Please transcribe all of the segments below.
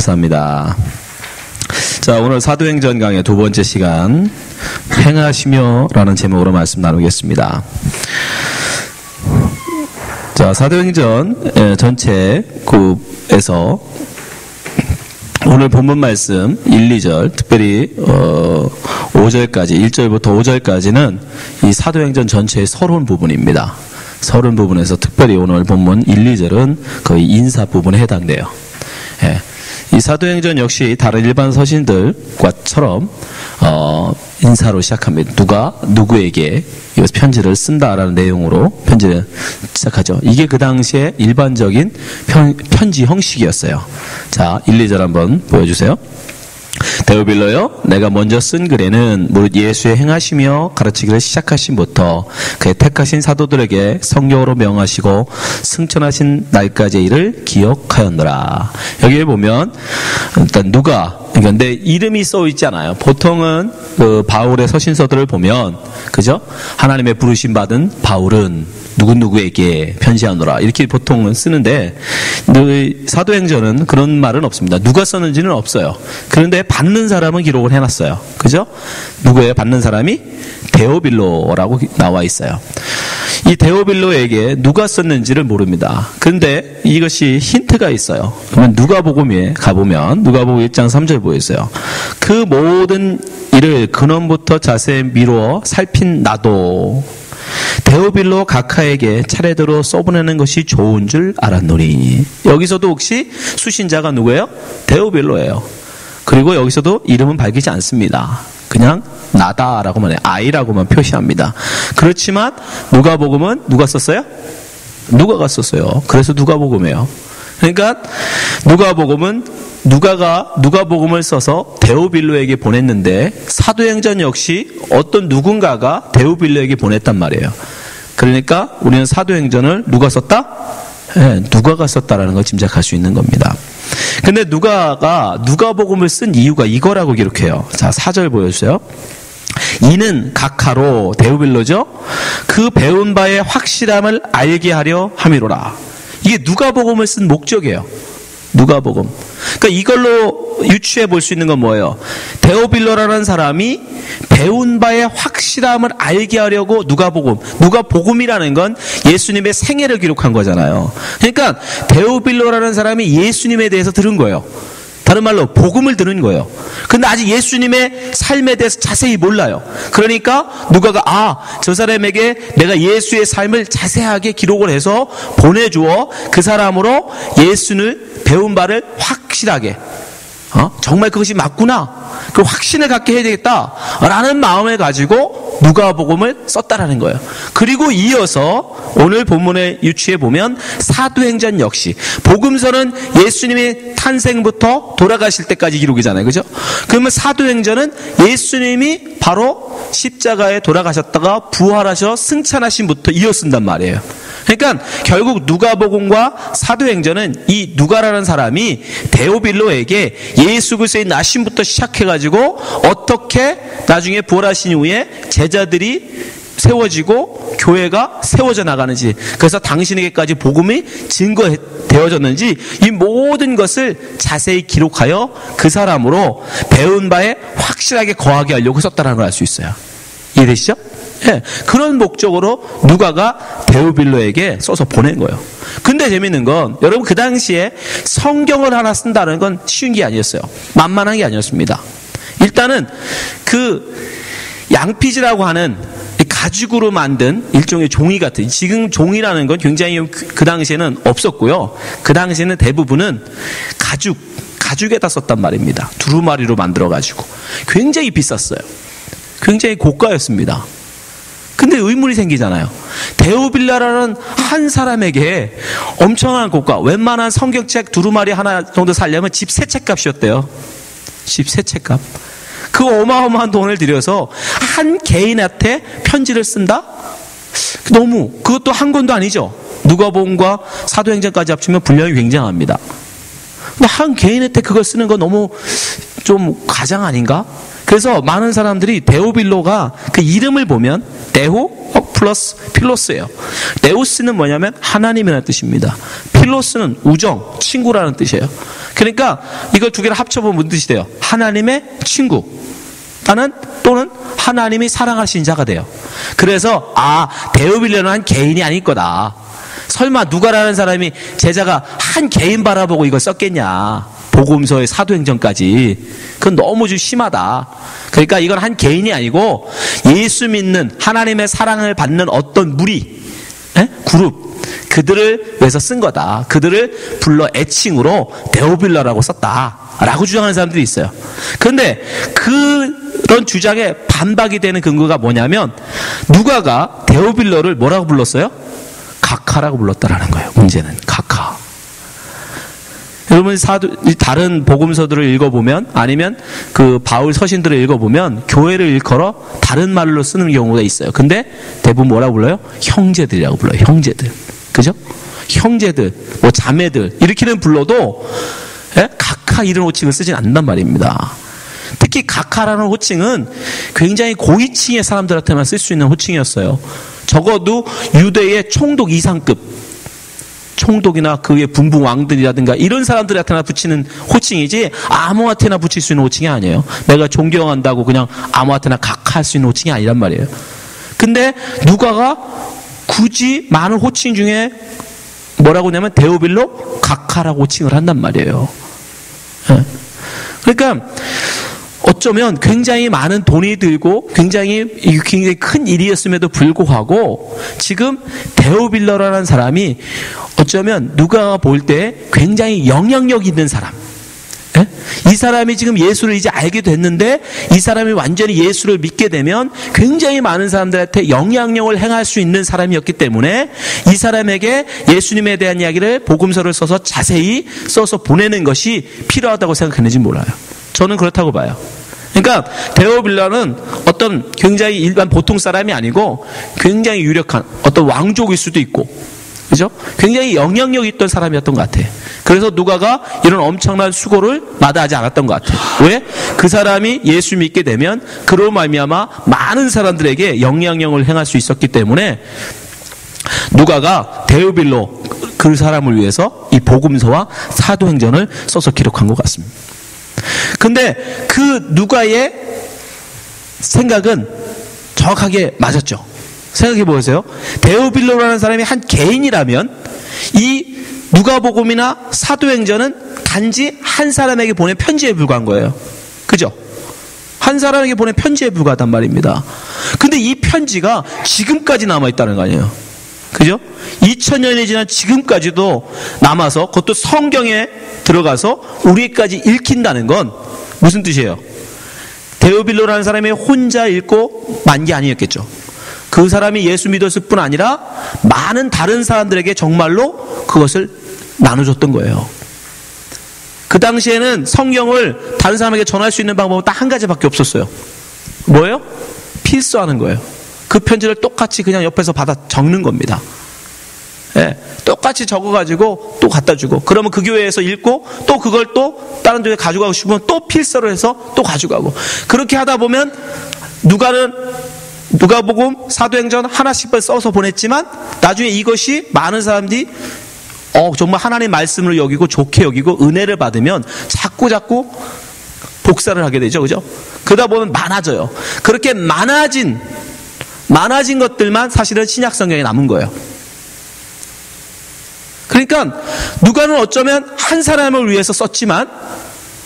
감사합니다. 자, 오늘 사도행전 강의 두 번째 시간, 행하시며 라는 제목으로 말씀 나누겠습니다. 자, 사도행전 전체 굽에서 오늘 본문 말씀 1, 2절, 특별히 5절까지, 1절부터 5절까지는 이 사도행전 전체의 서론 부분입니다. 서론 부분에서 특별히 오늘 본문 1, 2절은 거의 인사 부분에 해당돼요. 예. 이 사도행전 역시 다른 일반 서신들과처럼 인사로 시작합니다. 누가 누구에게 이 편지를 쓴다라는 내용으로 편지를 시작하죠. 이게 그 당시에 일반적인 편지 형식이었어요. 자, 1, 2절 한번 보여주세요. 데오빌로여, 내가 먼저 쓴 글에는 무릇 예수의 행하시며 가르치기를 시작하신부터 그의 택하신 사도들에게 성경으로 명하시고 승천하신 날까지의 일을 기억하였노라. 여기에 보면 일단 누가, 그러니까 내 이름이 써 있잖아요. 보통은 그 바울의 서신서들을 보면, 그죠? 하나님의 부르심 받은 바울은 누구누구에게 편지하노라 이렇게 보통은 쓰는데, 사도행전은 그런 말은 없습니다. 누가 썼는지는 없어요. 그런데 받는 사람은 기록을 해놨어요. 그죠? 누구예요? 받는 사람이 데오빌로라고 나와 있어요. 이 데오빌로에게 누가 썼는지를 모릅니다. 그런데 이것이 힌트가 있어요. 그러면 누가복음에 가보면 누가복음 1장 3절 보였어요. 그 모든 일을 근원부터 자세히 미루어 살핀 나도 데오빌로 각하에게 차례대로 써보내는 것이 좋은 줄 알았노니. 여기서도 혹시 수신자가 누구예요? 데오빌로예요. 그리고 여기서도 이름은 밝히지 않습니다. 그냥 나다라고만 해요. 아이라고만 표시합니다. 그렇지만 누가복음은 누가 썼어요? 누가가 썼어요. 그래서 누가복음이에요. 그러니까 누가복음은 누가복음을 써서 데오빌로에게 보냈는데, 사도행전 역시 어떤 누군가가 데오빌로에게 보냈단 말이에요. 그러니까 우리는 사도행전을 누가 썼다? 네, 누가가 썼다라는 걸 짐작할 수 있는 겁니다. 근데 누가복음을 쓴 이유가 이거라고 기록해요. 자, 4절 보여주세요. 이는 각하로, 데오빌로죠? 그 배운 바의 확실함을 알게 하려 함이로라. 이게 누가복음을 쓴 목적이에요. 누가복음. 그러니까 이걸로 유추해 볼 수 있는 건 뭐예요? 데오빌로라는 사람이 배운 바의 확실함을 알게 하려고 누가복음이라는 건 예수님의 생애를 기록한 거잖아요. 그러니까 데오빌로라는 사람이 예수님에 대해서 들은 거예요. 다른 말로 복음을 들은 거예요. 근데 아직 예수님의 삶에 대해서 자세히 몰라요. 그러니까 누가가 저 사람에게 내가 예수의 삶을 자세하게 기록을 해서 보내주어 그 사람으로 예수를 배운 바를 확실하게, 정말 그것이 맞구나, 그 확신을 갖게 해야 되겠다라는 마음을 가지고 누가복음을 썼다라는 거예요. 그리고 이어서 오늘 본문에 유추해 보면 사도행전 역시, 복음서는 예수님의 탄생부터 돌아가실 때까지 기록이잖아요. 그죠? 그러면 사도행전은 예수님이 바로 십자가에 돌아가셨다가 부활하셔 승천하신부터 이어쓴단 말이에요. 그러니까 결국 누가복음과 사도행전은 이 누가라는 사람이 데오빌로에게 예수 그리스도의 나심부터 시작해가지고 어떻게 나중에 부활하신 이후에 제자들이 세워지고 교회가 세워져 나가는지, 그래서 당신에게까지 복음이 증거되어졌는지, 이 모든 것을 자세히 기록하여 그 사람으로 배운 바에 확실하게 거하게 하려고 썼다는 걸 알 수 있어요. 이해되시죠? 네, 그런 목적으로 누가가 데오빌로에게 써서 보낸 거예요. 근데 재밌는 건, 여러분 그 당시에 성경을 하나 쓴다는 건 쉬운 게 아니었어요. 만만한 게 아니었습니다. 일단은 그 양피지라고 하는 가죽으로 만든 일종의 종이 같은, 지금 종이라는 건 굉장히 그 당시에는 없었고요. 그 당시에는 대부분은 가죽에다 썼단 말입니다. 두루마리로 만들어가지고 굉장히 비쌌어요. 굉장히 고가였습니다. 근데 의문이 생기잖아요. 데오빌로라는 한 사람에게 엄청난 고가, 웬만한 성경책 두루마리 하나 정도 살려면 집 3채 값이었대요. 집 3채 값. 그 어마어마한 돈을 들여서 한 개인한테 편지를 쓴다? 그것도 한 권도 아니죠. 누가복음과 사도행전까지 합치면 분량이 굉장합니다. 근데 한 개인한테 그걸 쓰는 건 너무 좀 과장 아닌가? 그래서 많은 사람들이 데오빌로가 그 이름을 보면 데오 플러스 필로스예요. 데우스는 뭐냐면 하나님이라는 뜻입니다. 필로스는 우정, 친구라는 뜻이에요. 그러니까 이걸 두 개를 합쳐보면 무슨 뜻이 돼요? 하나님의 친구 또는 하나님이 사랑하시는 자가 돼요. 그래서 데오빌로는 한 개인이 아닐 거다. 설마 누가라는 사람이 제자가 한 개인 바라보고 이걸 썼겠냐. 복음서의 사도행전까지. 그건 너무 좀 심하다. 그러니까 이건 한 개인이 아니고 예수 믿는 하나님의 사랑을 받는 어떤 무리, 그룹, 그들을 위해서 쓴 거다. 그들을 불러 애칭으로 데오빌로라고 썼다라고 주장하는 사람들이 있어요. 그런데 그런 주장에 반박이 되는 근거가 뭐냐면 누가가 데오빌로를 뭐라고 불렀어요? 각하라고 불렀다라는 거예요. 문제는 각하. 여러분 다른 복음서들을 읽어보면 아니면 그 바울 서신들을 읽어보면 교회를 일컬어 다른 말로 쓰는 경우가 있어요. 근데 대부분 뭐라고 불러요? 형제들이라고 불러요. 형제들. 그죠? 형제들, 뭐 자매들 이렇게는 불러도 각하 이런 호칭을 쓰진 않는단 말입니다. 특히 각하라는 호칭은 굉장히 고위층의 사람들한테만 쓸 수 있는 호칭이었어요. 적어도 유대의 총독 이상급 총독이나 그 위에 분부 왕들이라든가 이런 사람들한테나 붙이는 호칭이지 아무한테나 붙일 수 있는 호칭이 아니에요. 내가 존경한다고 그냥 아무한테나 각하할 수 있는 호칭이 아니란 말이에요. 근데 누가가 굳이 많은 호칭 중에 뭐라고 하냐면 데오빌로 각하라고 호칭을 한단 말이에요. 그러니까 어쩌면 굉장히 많은 돈이 들고 굉장히 큰 일이었음에도 불구하고 지금 데오빌로라는 사람이 어쩌면 누가 볼 때 굉장히 영향력 있는 사람, 이 사람이 지금 예수를 이제 알게 됐는데 이 사람이 완전히 예수를 믿게 되면 굉장히 많은 사람들한테 영향력을 행할 수 있는 사람이었기 때문에 이 사람에게 예수님에 대한 이야기를 복음서를 써서 자세히 써서 보내는 것이 필요하다고 생각했는지 몰라요. 저는 그렇다고 봐요. 그러니까 데오빌로는 어떤 굉장히 일반 보통 사람이 아니고 굉장히 유력한 어떤 왕족일 수도 있고, 그죠? 굉장히 영향력 있던 사람이었던 것 같아. 그래서 누가가 이런 엄청난 수고를 마다하지 않았던 것 같아. 왜? 그 사람이 예수 믿게 되면 그로 말미암아 많은 사람들에게 영향력을 행할 수 있었기 때문에 누가가 데오빌로 그 사람을 위해서 이 복음서와 사도행전을 써서 기록한 것 같습니다. 근데 그 누가의 생각은 정확하게 맞았죠. 생각해 보세요. 데오빌로라는 사람이 한 개인이라면 이 누가복음이나 사도행전은 단지 한 사람에게 보낸 편지에 불과한 거예요. 그죠? 한 사람에게 보낸 편지에 불과하단 말입니다. 근데 이 편지가 지금까지 남아있다는 거 아니에요. 그죠? 2000년이 지난 지금까지도 남아서 그것도 성경에 들어가서 우리까지 읽힌다는 건 무슨 뜻이에요? 데오빌로라는 사람이 혼자 읽고 만 게 아니었겠죠. 그 사람이 예수 믿었을 뿐 아니라 많은 다른 사람들에게 정말로 그것을 나눠줬던 거예요. 그 당시에는 성경을 다른 사람에게 전할 수 있는 방법은 딱 한 가지밖에 없었어요. 뭐예요? 필서하는 거예요. 그 편지를 똑같이 그냥 옆에서 받아 적는 겁니다. 똑같이 적어가지고 또 갖다 주고, 그러면 그 교회에서 읽고 또 그걸 또 다른 교회에 가져가고 싶으면 또 필서를 해서 또 가져가고, 그렇게 하다 보면 누가복음, 사도행전 하나씩 써서 보냈지만 나중에 이것이 많은 사람들이 정말 하나님의 말씀을 여기고 좋게 여기고 은혜를 받으면 자꾸 복사를 하게 되죠. 그죠? 그러다 보면 많아져요. 그렇게 많아진 것들만 사실은 신약 성경에 남은 거예요. 그러니까 누가는 어쩌면 한 사람을 위해서 썼지만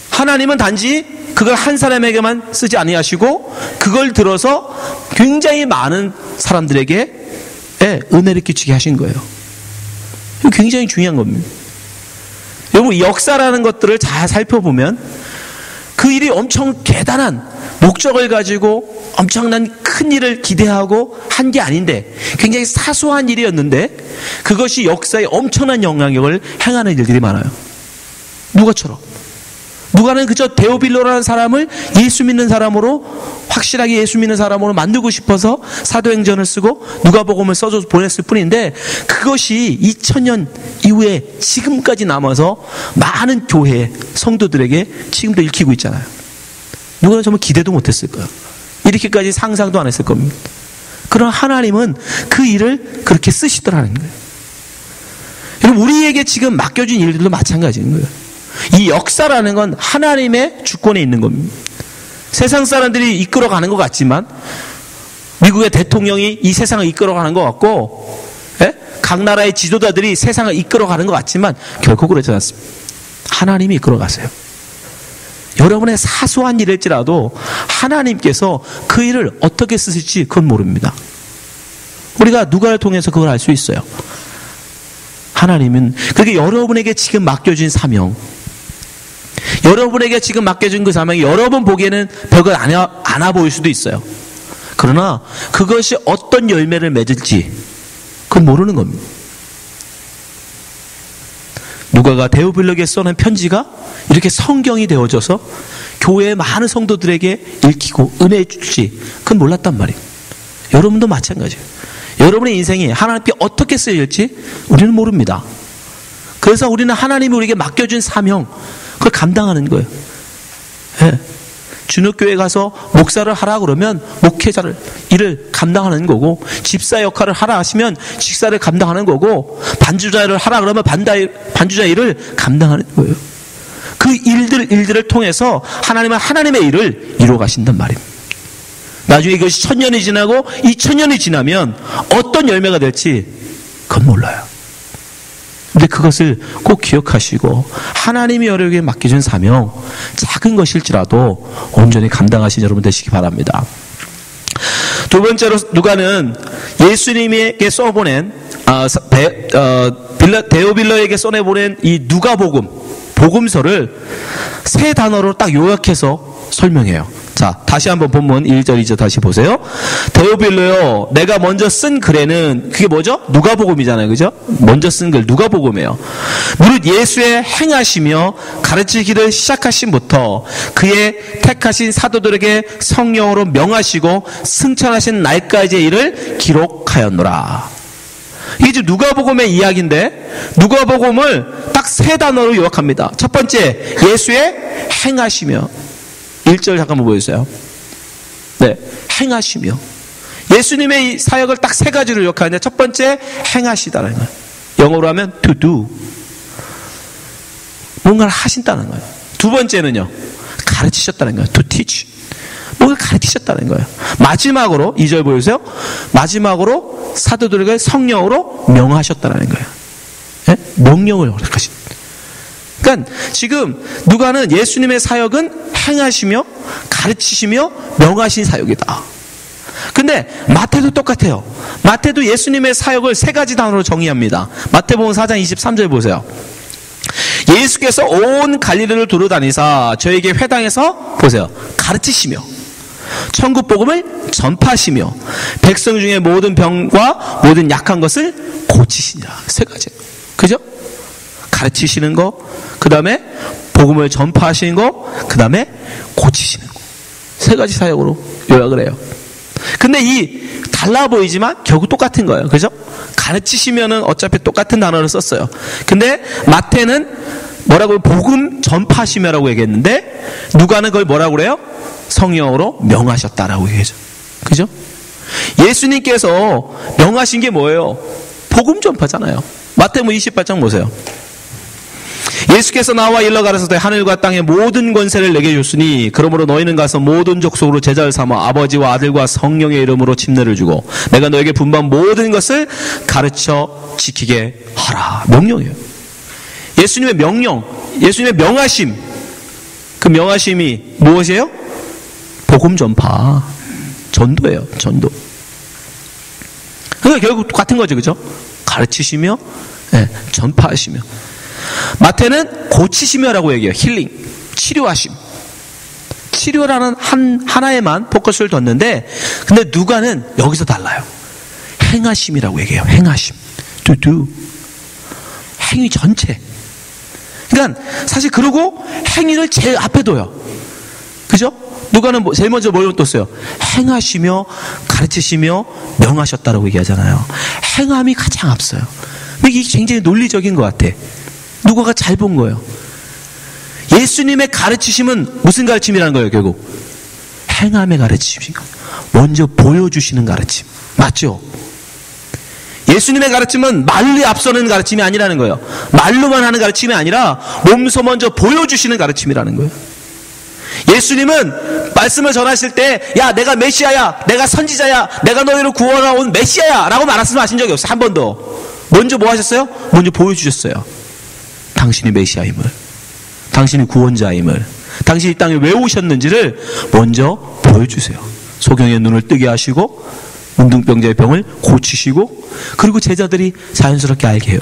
하나님은 단지 그걸 한 사람에게만 쓰지 아니하시고 그걸 들어서 굉장히 많은 사람들에게 은혜를 끼치게 하신 거예요. 이거 굉장히 중요한 겁니다. 여러분, 역사라는 것들을 잘 살펴보면 그 일이 엄청 대단한 목적을 가지고 엄청난 큰 일을 기대하고 한 게 아닌데 굉장히 사소한 일이었는데 그것이 역사에 엄청난 영향력을 행하는 일들이 많아요. 누가는 그저 데오빌로라는 사람을 예수 믿는 사람으로, 확실하게 예수 믿는 사람으로 만들고 싶어서 사도행전을 쓰고 누가복음을 써줘서 보냈을 뿐인데 그것이 2000년 이후에 지금까지 남아서 많은 교회 성도들에게 지금도 읽히고 있잖아요. 누가는 정말 기대도 못했을 거예요. 이렇게까지 상상도 안 했을 겁니다. 그러나 하나님은 그 일을 그렇게 쓰시더라는 거예요. 여러분, 우리에게 지금 맡겨진 일들도 마찬가지인 거예요. 이 역사라는 건 하나님의 주권에 있는 겁니다. 세상 사람들이 이끌어가는 것 같지만, 미국의 대통령이 이 세상을 이끌어가는 것 같고, 각 나라의 지도자들이 세상을 이끌어가는 것 같지만 결코 그렇지 않습니다. 하나님이 이끌어가세요. 여러분의 사소한 일일지라도 하나님께서 그 일을 어떻게 쓰실지 그건 모릅니다. 우리가 누가를 통해서 그걸 알 수 있어요. 하나님은 그게 여러분에게 지금 맡겨진 사명, 여러분에게 지금 맡겨진 그 사명이 여러분 보기에는 별거 안아 보일 수도 있어요. 그러나 그것이 어떤 열매를 맺을지 그건 모르는 겁니다. 누가가 데오빌로에게 써낸 편지가 이렇게 성경이 되어져서 교회의 많은 성도들에게 읽히고 은혜 줄지 그건 몰랐단 말이에요. 여러분도 마찬가지예요. 여러분의 인생이 하나님께 어떻게 쓰일지 우리는 모릅니다. 그래서 우리는 하나님이 우리에게 맡겨준 사명 그걸 감당하는 거예요. 네. 주녁교회 가서 목사를 하라 그러면 목회자를 일을 감당하는 거고, 집사 역할을 하라 하시면 집사를 감당하는 거고, 반주자를 하라 그러면 반주자 일을 감당하는 거예요. 그 일들을 통해서 하나님은 하나님의 일을 이루어 가신단 말입니다. 나중에 이것이 1000년이 지나고 2000년이 지나면 어떤 열매가 될지 그건 몰라요. 근데 그것을 꼭 기억하시고 하나님이 여러분에게 맡겨준 사명, 작은 것일지라도 온전히 감당하신 여러분 되시기 바랍니다. 두 번째로 누가는 예수님에게 써보낸 데오빌로에게 써내보낸 이 누가복음, 복음서를 세 단어로 딱 요약해서 설명해요. 자, 다시 한번 본문 1절 2절 다시 보세요. 데오빌로요, 내가 먼저 쓴 글에는, 그게 뭐죠? 누가복음이잖아요, 그죠? 먼저 쓴 글 누가복음이에요. 무릇 예수의 행하시며 가르치기를 시작하신부터 그의 택하신 사도들에게 성령으로 명하시고 승천하신 날까지의 일을 기록하였노라. 이게 지금 누가복음의 이야기인데, 누가복음을 딱 세 단어로 요약합니다. 첫 번째, 예수의 행하시며. 1절 잠깐만 보여주세요. 네, 행하시며. 예수님의 사역을 딱 세 가지로 요약하는데, 첫 번째, 행하시다는 거예요. 영어로 하면 to do. 뭔가를 하신다는 거예요. 두 번째는요, 가르치셨다는 거예요. to teach. 뭔가 가르치셨다는 거예요. 마지막으로 2절 보여주세요. 마지막으로 사도들에게 성령으로 명하셨다는 거예요. 네? 명령을 허락하신. 그러니까 지금 누가는 예수님의 사역은 행하시며 가르치시며 명하신 사역이다. 근데 마태도 똑같아요. 마태도 예수님의 사역을 세 가지 단어로 정의합니다. 마태복음 4장 23절 보세요. 예수께서 온 갈릴리를 두루다니사 저에게 회당에서 보세요, 가르치시며 천국 복음을 전파하시며 백성 중에 모든 병과 모든 약한 것을 고치시니라. 세 가지. 그죠? 가르치시는 거, 그 다음에 복음을 전파하시는 거, 그 다음에 고치시는 거. 세 가지 사역으로 요약을 해요. 근데 이 달라 보이지만 결국 똑같은 거예요. 그죠? 가르치시면은 어차피 똑같은 단어를 썼어요. 근데 마태는 뭐라고, 복음 전파하시며라고 얘기했는데, 누가는 그걸 뭐라고 그래요? 성령으로 명하셨다라고 얘기하죠. 그죠? 예수님께서 명하신 게 뭐예요? 복음 전파잖아요. 마태복음 28장 보세요. 예수께서 나와 일러 가라사대 하늘과 땅의 모든 권세를 내게 줬으니 그러므로 너희는 가서 모든 족속으로 제자를 삼아 아버지와 아들과 성령의 이름으로 침례를 주고 내가 너에게 분부한 모든 것을 가르쳐 지키게 하라. 명령이에요. 예수님의 명령, 예수님의 명하심, 그 명하심이 무엇이에요? 복음 전파, 전도예요. 전도. 그러니까 결국 같은 거죠. 그죠? 가르치시며, 네, 전파하시며. 마태는 고치시며라고 얘기해요. 힐링, 치료하심. 치료라는 하나에만 포커스를 뒀는데, 근데 누가는 여기서 달라요. 행하심이라고 얘기해요. 행하심. to do. 행위 전체. 그러니까 사실 그러고 행위를 제일 앞에 둬요. 그죠? 누가는 제일 먼저 뭘 뒀어요? 행하시며 가르치시며 명하셨다라고 얘기하잖아요. 행함이 가장 앞서요. 이게 굉장히 논리적인 것 같아. 누가가 잘 본 거예요. 예수님의 가르치심은 무슨 가르침이라는 거예요, 결국? 행함의 가르침인 거예요. 먼저 보여주시는 가르침. 맞죠? 예수님의 가르침은 말로 앞서는 가르침이 아니라는 거예요. 말로만 하는 가르침이 아니라 몸소 먼저 보여주시는 가르침이라는 거예요. 예수님은 말씀을 전하실 때, 야, 내가 메시아야, 내가 선지자야, 내가 너희를 구원하러 온 메시아야 라고 말씀하신 적이 없어요. 한 번도. 먼저 뭐 하셨어요? 먼저 보여주셨어요. 당신이 메시아임을, 당신이 구원자임을, 당신이 이 땅에 왜 오셨는지를 먼저 보여주세요. 소경의 눈을 뜨게 하시고 문둥병자의 병을 고치시고, 그리고 제자들이 자연스럽게 알게 해요.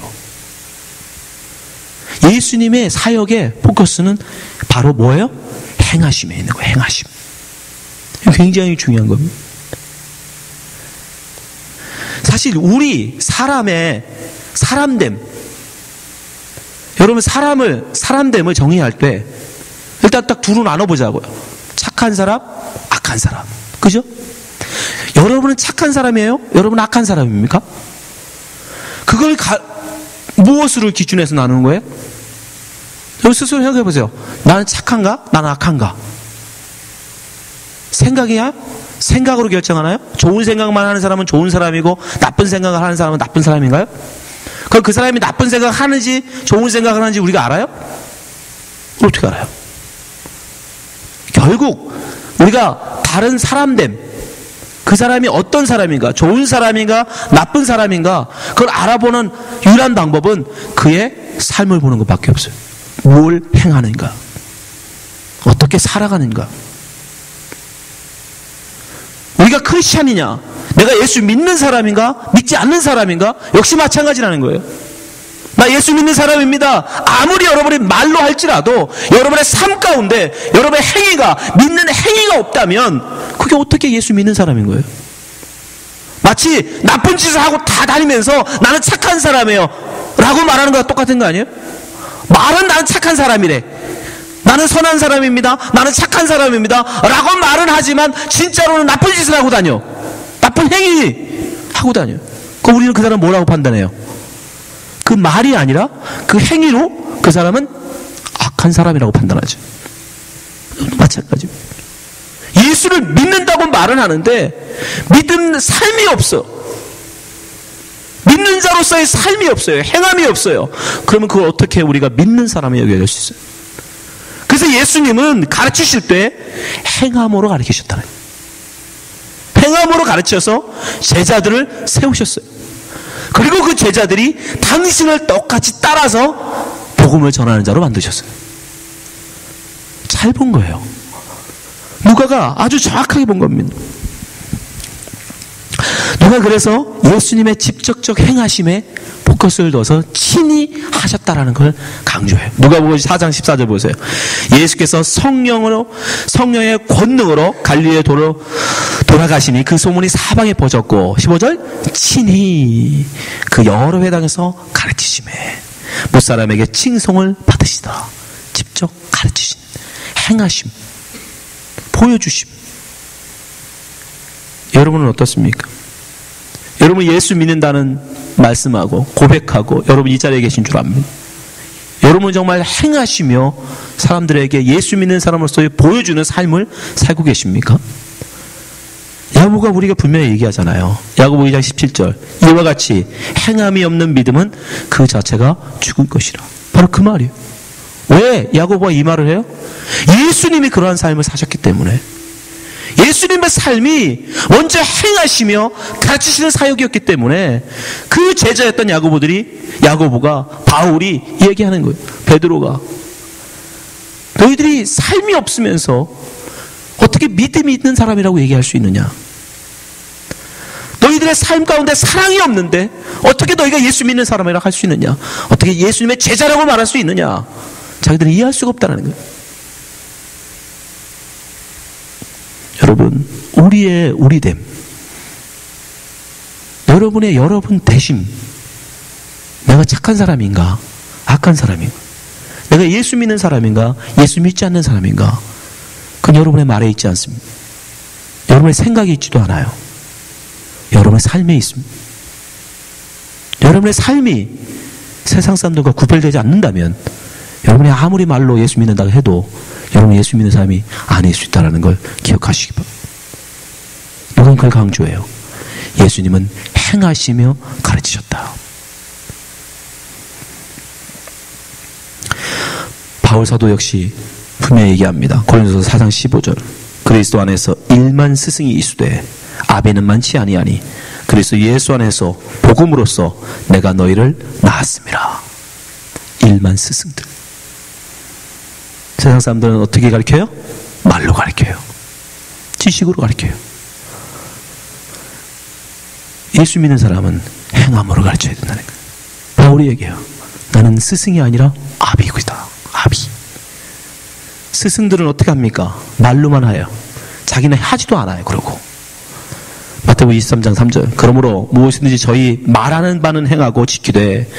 예수님의 사역의 포커스는 바로 뭐예요? 행하심에 있는 거예요. 행하심. 굉장히 중요한 겁니다. 사실 우리 사람의 사람됨, 여러분 사람됨을 정의할 때 일단 딱 두로 나눠보자고요. 착한 사람, 악한 사람. 그죠? 여러분은 착한 사람이에요? 여러분은 악한 사람입니까? 그걸 무엇으로 기준해서 나누는 거예요? 여러분 스스로 생각해 보세요. 나는 착한가? 나는 악한가? 생각이야? 생각으로 결정하나요? 좋은 생각만 하는 사람은 좋은 사람이고 나쁜 생각을 하는 사람은 나쁜 사람인가요? 그럼 그 사람이 나쁜 생각을 하는지 좋은 생각을 하는지 우리가 알아요? 어떻게 알아요? 결국 우리가 다른 사람됨, 그 사람이 어떤 사람인가, 좋은 사람인가, 나쁜 사람인가, 그걸 알아보는 유일한 방법은 그의 삶을 보는 것밖에 없어요. 뭘 행하는가, 어떻게 살아가는가. 우리가 크리스찬이냐, 내가 예수 믿는 사람인가, 믿지 않는 사람인가, 역시 마찬가지라는 거예요. 나 예수 믿는 사람입니다. 아무리 여러분이 말로 할지라도 여러분의 삶 가운데 여러분의 행위가, 믿는 행위가 없다면 그게 어떻게 예수 믿는 사람인 거예요? 마치 나쁜 짓을 하고 다 다니면서 나는 착한 사람이에요 라고 말하는 거랑 똑같은 거 아니에요? 말은 나는 착한 사람이래, 나는 선한 사람입니다, 나는 착한 사람입니다 라고 말은 하지만 진짜로는 나쁜 짓을 하고 다녀, 나쁜 행위 하고 다녀. 그럼 우리는 그 사람 뭐라고 판단해요? 그 말이 아니라 그 행위로 그 사람은 악한 사람이라고 판단하죠. 마찬가지입니다. 예수를 믿는다고 말은 하는데 믿음 삶이 없어. 믿는 자로서의 삶이 없어요. 행함이 없어요. 그러면 그걸 어떻게 우리가 믿는 사람이 여겨질 수 있어요? 그래서 예수님은 가르치실 때 행함으로 가르치셨다는 거예요. 행함으로 가르쳐서 제자들을 세우셨어요. 그리고 그 제자들이 당신을 똑같이 따라서 복음을 전하는 자로 만드셨어요. 잘 본 거예요. 누가가 아주 정확하게 본 겁니다. 누가 그래서 예수님의 직접적 행하심에 포커스를 둬서 친히 하셨다라는 걸 강조해요. 누가복음 4장 14절 보세요. 예수께서 성령의 권능으로 갈릴리에 돌아가시니 그 소문이 사방에 퍼졌고, 15절, 친히 그 여러 회당에서 가르치심에 무사람에게 칭송을 받으시더라. 직접 가르치신, 행하심, 보여주심. 여러분은 어떻습니까? 여러분 예수 믿는다는 말씀하고 고백하고 여러분 이 자리에 계신 줄 압니다. 여러분 정말 행하시며 사람들에게 예수 믿는 사람으로서의 보여주는 삶을 살고 계십니까? 야고보가 우리가 분명히 얘기하잖아요. 야고보 2장 17절, 이와 같이 행함이 없는 믿음은 그 자체가 죽은 것이라. 바로 그 말이에요. 왜 야고보가 이 말을 해요? 예수님이 그러한 삶을 사셨기 때문에. 예수님의 삶이 먼저 행하시며 가르치시는 사역이었기 때문에 그 제자였던 야고보가, 바울이 얘기하는 거예요. 베드로가, 너희들이 삶이 없으면서 어떻게 믿음이 있는 사람이라고 얘기할 수 있느냐? 너희들의 삶 가운데 사랑이 없는데 어떻게 너희가 예수 믿는 사람이라고 할 수 있느냐? 어떻게 예수님의 제자라고 말할 수 있느냐? 자기들은 이해할 수가 없다는 거예요. 여러분, 우리의 우리됨, 여러분의 여러분 되심, 내가 착한 사람인가, 악한 사람인가, 내가 예수 믿는 사람인가, 예수 믿지 않는 사람인가, 그건 여러분의 말에 있지 않습니다. 여러분의 생각에 있지도 않아요. 여러분의 삶에 있습니다. 여러분의 삶이 세상 사람들과 구별되지 않는다면 여러분이 아무리 말로 예수 믿는다고 해도 여러분 예수 믿는 사람이 아닐 수 있다는 걸 기억하시기 바랍니다. 누군 그걸 강조해요. 예수님은 행하시며 가르치셨다. 바울 사도 역시 분명히 얘기합니다. 고린도서 4장 15절. 그리스도 안에서 1만 스승이 있으되 아비는 많지 아니하니 그리스도 예수 안에서 복음으로써 내가 너희를 낳았음이라. 1만 스승들. 세상 사람들은 어떻게 가르쳐요? 말로 가르쳐요. 지식으로 가르쳐요. 예수 믿는 사람은 행함으로 가르쳐야 된다는 거예요. 바울이 얘기해요. 나는 스승이 아니라 아비이다. 아비. 스승들은 어떻게 합니까? 말로만 해요. 자기는 하지도 않아요. 그러고 마태복음 23장 3절. 그러므로 무엇이든지 저희 말하는 바는 행하고 지키되,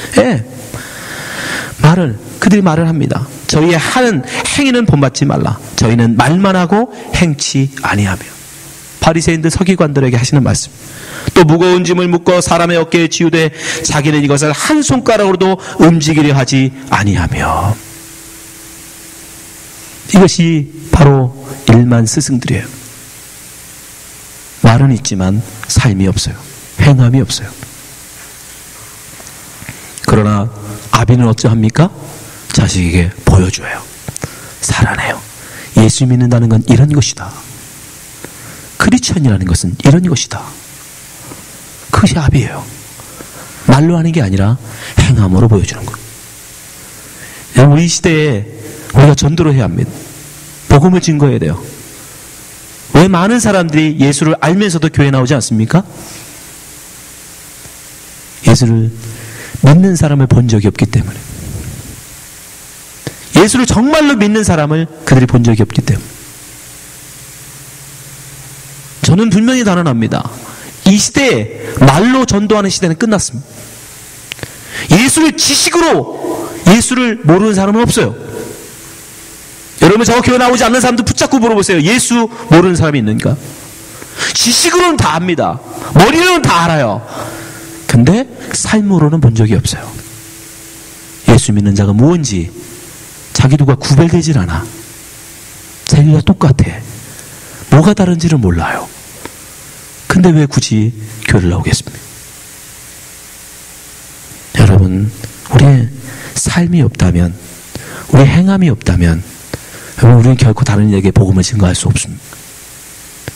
그들이 말을 합니다. 저희의 하는 행위는 본받지 말라. 저희는 말만 하고 행치 아니하며. 바리새인들 서기관들에게 하시는 말씀. 또 무거운 짐을 묶어 사람의 어깨에 지우되 자기는 이것을 한 손가락으로도 움직이려 하지 아니하며. 이것이 바로 1만 스승들이에요. 말은 있지만 삶이 없어요. 행함이 없어요. 그러나 아비는 어쩌합니까? 자식에게 보여줘요. 살아내요. 예수 믿는다는 건 이런 것이다. 크리스천이라는 것은 이런 것이다. 그것이 아비예요. 말로 하는 게 아니라 행함으로 보여주는 것. 우리 시대에 우리가 전도를 해야 합니다. 복음을 증거해야 돼요. 왜 많은 사람들이 예수를 알면서도 교회에 나오지 않습니까? 예수를 믿는 사람을 본 적이 없기 때문에. 예수를 정말로 믿는 사람을 그들이 본 적이 없기 때문에. 저는 분명히 단언합니다. 이 시대에 말로 전도하는 시대는 끝났습니다. 예수를 지식으로 예수를 모르는 사람은 없어요. 여러분 저 교회 나오지 않는 사람들 붙잡고 물어보세요. 예수 모르는 사람이 있는가? 지식으로는 다 압니다. 머리로는 다 알아요. 근데 삶으로는 본 적이 없어요. 예수 믿는 자가 무엇인지 자기들과 구별되질 않아. 자기가 똑같아. 뭐가 다른지를 몰라요. 근데 왜 굳이 교회를 나오겠습니까? 여러분, 우리의 삶이 없다면, 우리의 행함이 없다면, 여러분, 우리는 결코 다른 이에게 복음을 증거할 수 없습니다.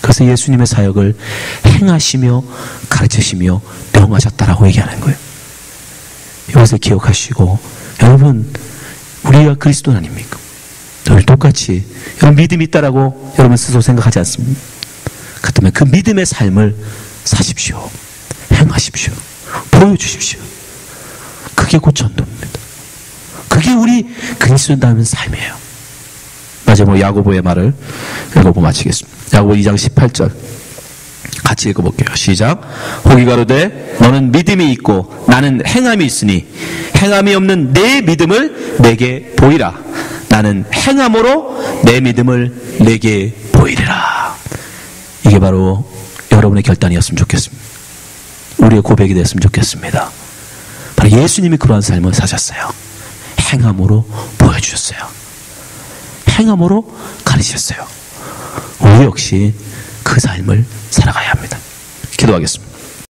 그래서 예수님의 사역을 행하시며 가르치시며 명하셨다라고 얘기하는 거예요. 이것을 기억하시고, 여러분, 우리가 그리스도 아닙니까? 늘 똑같이 여러분 믿음이 있다라고 여러분 스스로 생각하지 않습니까? 그렇다면 그 믿음의 삶을 사십시오. 행하십시오. 보여주십시오. 그게 곧 전도입니다. 그게 우리 그리스도인다는 삶이에요. 마지막으로 야고보의 말을 읽어보고 마치겠습니다. 야고보 2장 18절 같이 읽어볼게요. 시작. 혹이 가로되 너는 믿음이 있고 나는 행함이 있으니 행함이 없는 내 믿음을 내게 보이라. 나는 행함으로 내 믿음을 내게 보이리라. 이게 바로 여러분의 결단이었으면 좋겠습니다. 우리의 고백이 됐으면 좋겠습니다. 바로 예수님이 그러한 삶을 사셨어요. 행함으로 보여주셨어요. 행함으로 가르치셨어요. 우리 역시 그 삶을 살아가야 합니다. 기도하겠습니다.